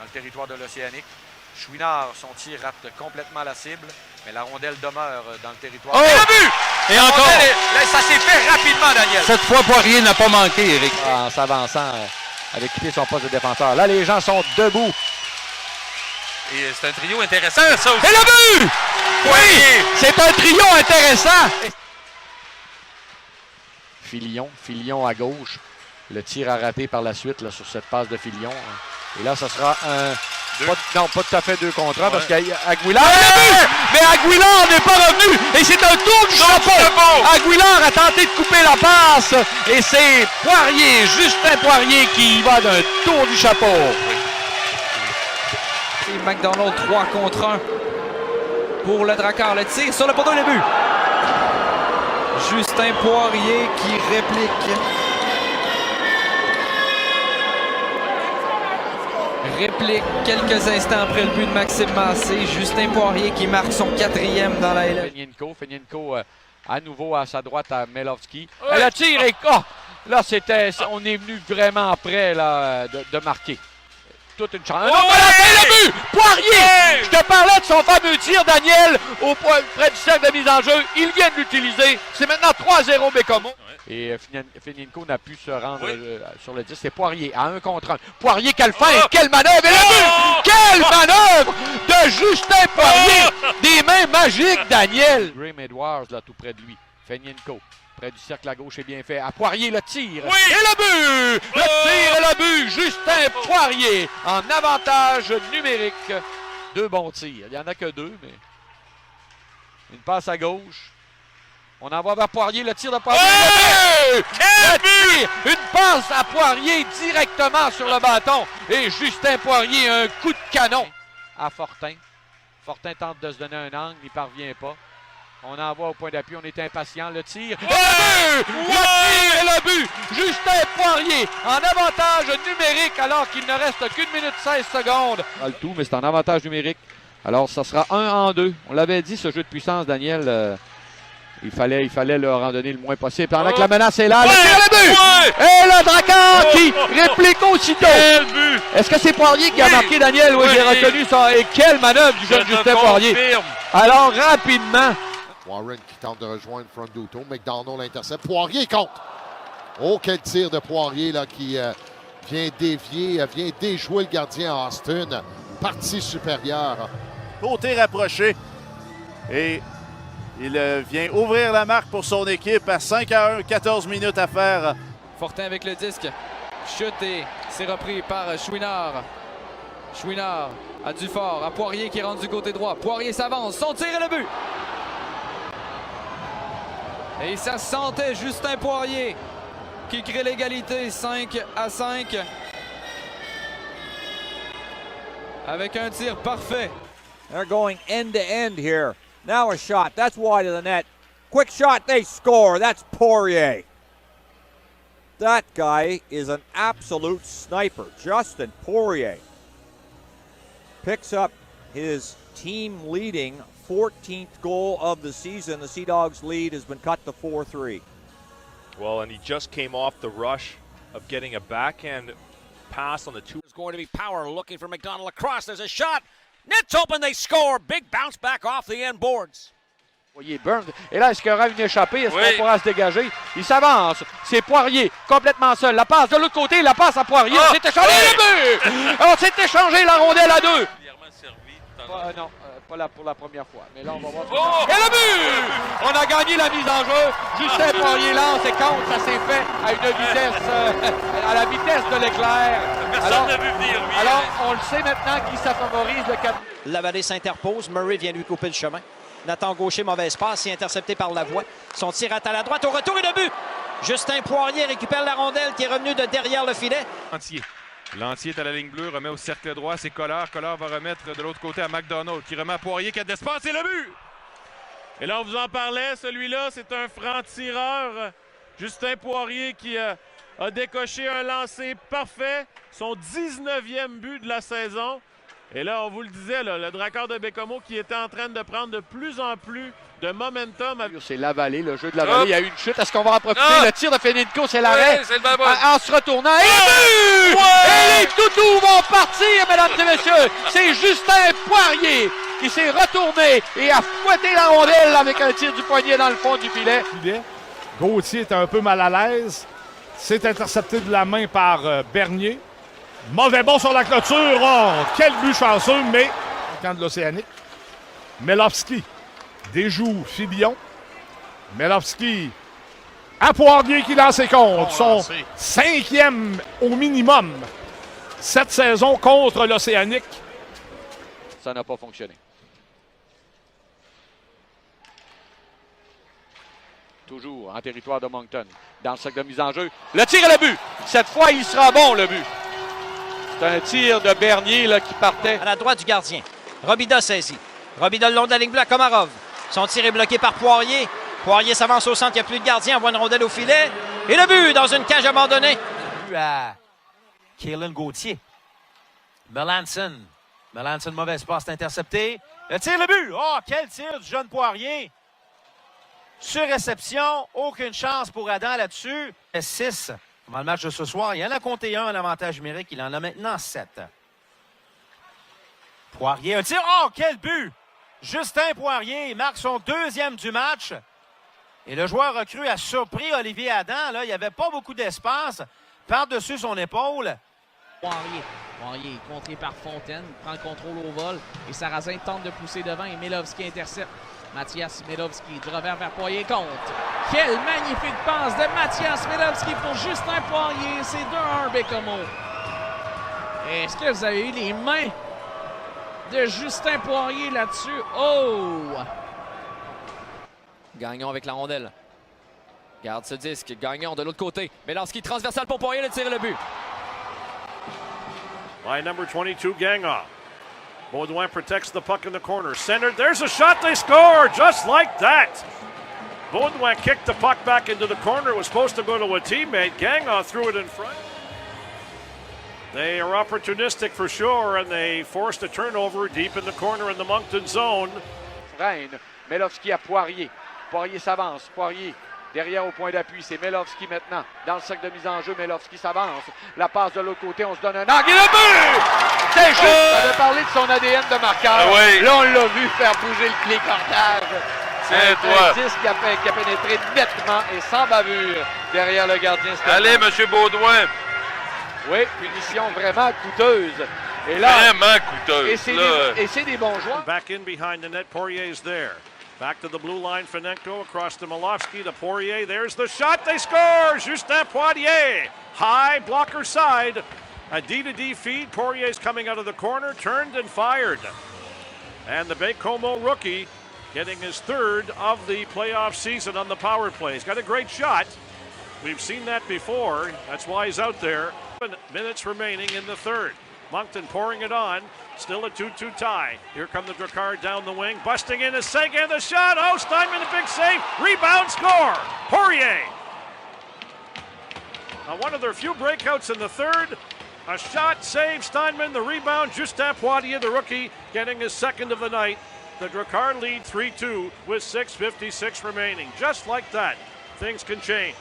le territoire de l'Océanique. Chouinard, son tir rate complètement la cible, mais la rondelle demeure dans le territoire. Oh! Et le but! Et encore! Ça s'est fait rapidement, Daniel. Cette fois, Poirier n'a pas manqué, Éric. En s'avançant avec quitté son poste de défenseur. Là, les gens sont debout. Et c'est un trio intéressant, ça aussi. Et le but! Oui! C'est un trio intéressant! Filion à gauche. Le tir à rater par la suite là, sur cette passe de Filion. Et là, ce sera un... pas tout à fait 2 contre 1 parce qu'Aguilar... Mais Aguilar n'est pas revenu! Et c'est un tour du chapeau! Aguilar a tenté de couper la passe. Et c'est Poirier, Justin Poirier, qui y va d'un tour du chapeau. Et McDonald 3 contre 1 pour le Drakkar. Le tir sur le poteau et le but. Justin Poirier qui réplique. Réplique quelques instants après le but de Maxime Massé. Justin Poirier qui marque son 4e dans la LA. Feninko à nouveau à sa droite à Melovski. Le tir est... Oh! Là, on est venu vraiment près là, de marquer. Toute une chance. Le but! Poirier! Je te parlais de son fameux tir, Daniel, près du cercle de mise en jeu. Il vient de l'utiliser. C'est maintenant 3-0 Bécomo. Et Feninko n'a pu se rendre sur le 10. C'est Poirier à 1 contre 1. Poirier, quelle feinte, quelle manœuvre! Et le but! Quelle manœuvre de Justin Poirier! Des mains magiques, Daniel! Graham Edwards, là, tout près de lui. Feninko. Près du cercle à gauche est bien fait. À Poirier, le tir. Oui! Et le but! Le tir et le but! Justin Poirier en avantage numérique. 2 bons tirs. Il n'y en a que 2, mais... Une passe à gauche. On envoie vers Poirier, le tir de Poirier. Le tir! Une passe à Poirier directement sur le bâton. Et Justin Poirier, un coup de canon à Fortin. Fortin tente de se donner un angle, il ne parvient pas. On envoie au point d'appui, on est impatient. Le tir. Et le but! Le tir et le but! Justin Poirier en avantage numérique alors qu'il ne reste qu'1 minute 16 secondes. Pas le tout, mais c'est en avantage numérique. Alors, ça sera 1-2. On l'avait dit, ce jeu de puissance, Daniel. Il fallait leur en donner le moins possible. Pendant que la menace est là, le tir et le but! Et le Drakkar qui réplique aussitôt. Quel but! Est-ce que c'est Poirier qui a marqué, Daniel? Oui, j'ai reconnu ça. Et quelle manœuvre du jeune Justin Poirier. Alors, rapidement... Warren qui tente de rejoindre Fronduto. McDonald intercepte. Poirier compte. Oh, quel tir de Poirier là, qui vient dévier, vient déjouer le gardien Austin. Partie supérieure. Côté rapproché. Et il vient ouvrir la marque pour son équipe à 5-1, 14 minutes à faire. Fortin avec le disque. Chute et c'est repris par Chouinard. Chouinard à Dufort, à Poirier qui est rendu du côté droit. Poirier s'avance, son tir et le but. Et ça sentait Justin Poirier qui crée l'égalité 5-5 avec un tir parfait. They're going end to end here. Now a shot. That's wide of the net. Quick shot. They score. That's Poirier. That guy is an absolute sniper. Justin Poirier picks up his team leading 14th goal of the season. The Sea Dogs lead has been cut to 4-3. Well, and he just came off the rush of getting a backhand pass on the two. It's going to be Power looking for McDonald across. There's a shot. Net's open. They score. Big bounce back off the end boards. Voyez Burns. Et là, est-ce qu'il y aura une échappée? Est-ce qu'on pourra se dégager? Il s'avance. C'est Poirier, complètement seul. La passe de l'autre côté, la passe à Poirier. On s'est échangé le but! On s'est échangé la rondelle à 2. Non, pas pour la première fois. Mais là, on va voir. Et le but! On a gagné la mise en jeu. Justin Poirier lance et compte. Ça s'est fait à une vitesse, à la vitesse de l'éclair. Personne n'a vu venir. Alors, on le sait maintenant qui ça favorise le 4. Lavallée s'interpose. Murray vient lui couper le chemin. Nathan Gaucher, mauvaise passe, il est intercepté par Lavoie. Son tir à la droite, au retour et le but! Justin Poirier récupère la rondelle qui est revenue de derrière le filet. Lantier est à la ligne bleue, remet au cercle droit, c'est Collard. Collard va remettre de l'autre côté à McDonald, qui remet à Poirier, qui a de l'espace, et le but! Et là, on vous en parlait, celui-là, c'est un franc-tireur. Justin Poirier qui a décoché un lancer parfait, son 19e but de la saison. Et là, on vous le disait, là, le Dracard de Bécomo qui était en train de prendre de plus en plus de momentum. C'est la vallée, le jeu de la vallée. Il y a eu une chute. Est-ce qu'on va en profiter? Le tir de Feninko, c'est l'arrêt. En se retournant. Et le but! Et les toutous vont partir, mesdames et messieurs. C'est Justin Poirier qui s'est retourné et a fouetté la rondelle avec un tir du poignet dans le fond du filet. Gauthier était un peu mal à l'aise. C'est intercepté de la main par Bernier. Mauvais bond sur la clôture. Oh, quel but chanceux, mais camp de l'Océanique. Melovski déjoue Filion. Melovski à Poirier qui lance ses comptes. Son 5e au minimum cette saison contre l'Océanique. Ça n'a pas fonctionné. Toujours en territoire de Moncton. Dans le sac de mise en jeu. Le tir et le but. Cette fois, il sera bon, le but. C'est un tir de Bernier là, qui partait. À la droite du gardien. Robida saisit. Robida le long de la ligne bleue à Komarov. Son tir est bloqué par Poirier. Poirier s'avance au centre. Il n'y a plus de gardien. Envoie une rondelle au filet. Et le but dans une cage abandonnée. À Kaylin Gauthier. Melanson. Melanson, mauvaise passe intercepté. Le tir, le but. Oh, quel tir du jeune Poirier. Sur réception, aucune chance pour Adam là-dessus. 6 dans le match de ce soir. Il en a compté un en avantage numérique. Il en a maintenant 7. Poirier, un tir. Oh, quel but! Justin Poirier marque son 2e du match. Et le joueur recru a surpris Olivier Adam. Là, il n'y avait pas beaucoup d'espace. Par-dessus son épaule. Poirier, contré par Fontaine, prend le contrôle au vol. Et Sarrazin tente de pousser devant et Melovski intercepte. Mathias Melovski du revers vers Poirier compte. Quelle magnifique passe de Mathias Melovski pour Justin Poirier. C'est 2-1 Bécomo. Est-ce que vous avez eu les mains de Justin Poirier là-dessus? Oh! Gagnon avec la rondelle. Garde ce disque. Gagnon de l'autre côté. Melovski transversal pour Poirier. Le tir et le but. By number 22, Gagnon. Baudouin protects the puck in the corner. Centered. There's a shot. They score just like that. Baudouin kicked the puck back into the corner. It was supposed to go to a teammate. Gagnon threw it in front. They are opportunistic for sure, and they forced a turnover deep in the corner in the Moncton zone. Freine. Melovski à Poirier. Poirier s'avance. Poirier derrière au point d'appui. C'est Melovski maintenant. Dans le sac de mise en jeu, Melovski s'avance. La passe de l'autre côté. On se donne un angle. Et le but! C'est juste! On avait parlé de son ADN de marqueur. Ah oui. Là, on l'a vu faire bouger le clé-cordage. C'est un disque qui a pénétré nettement et sans bavure derrière le gardien. Allez, M. Baudouin. Oui, punition vraiment coûteuse. Et là, vraiment coûteuse. Et c'est des bons joueurs. Back in behind the net. Poirier's there. Back to the blue line. Fenenko across to Melovski. To Poirier. There's the shot. They score! Justin Poirier. High blocker side. A D-to-D feed. Poirier's coming out of the corner. Turned and fired. And the Baie-Comeau rookie getting his 3rd of the playoff season on the power play. He's got a great shot. We've seen that before. That's why he's out there. 7 minutes remaining in the 3rd. Moncton pouring it on. Still a 2-2 tie. Here come the Dracard down the wing. Busting in is Seguin. The shot. Oh, Steinman a big save. Rebound score. Poirier. Now one of their few breakouts in the 3rd. A shot, save, Steinman. The rebound. Justin Poirier, the rookie, getting his 2nd of the night. The Dracard lead 3-2 with 6:56 remaining. Just like that, things can change.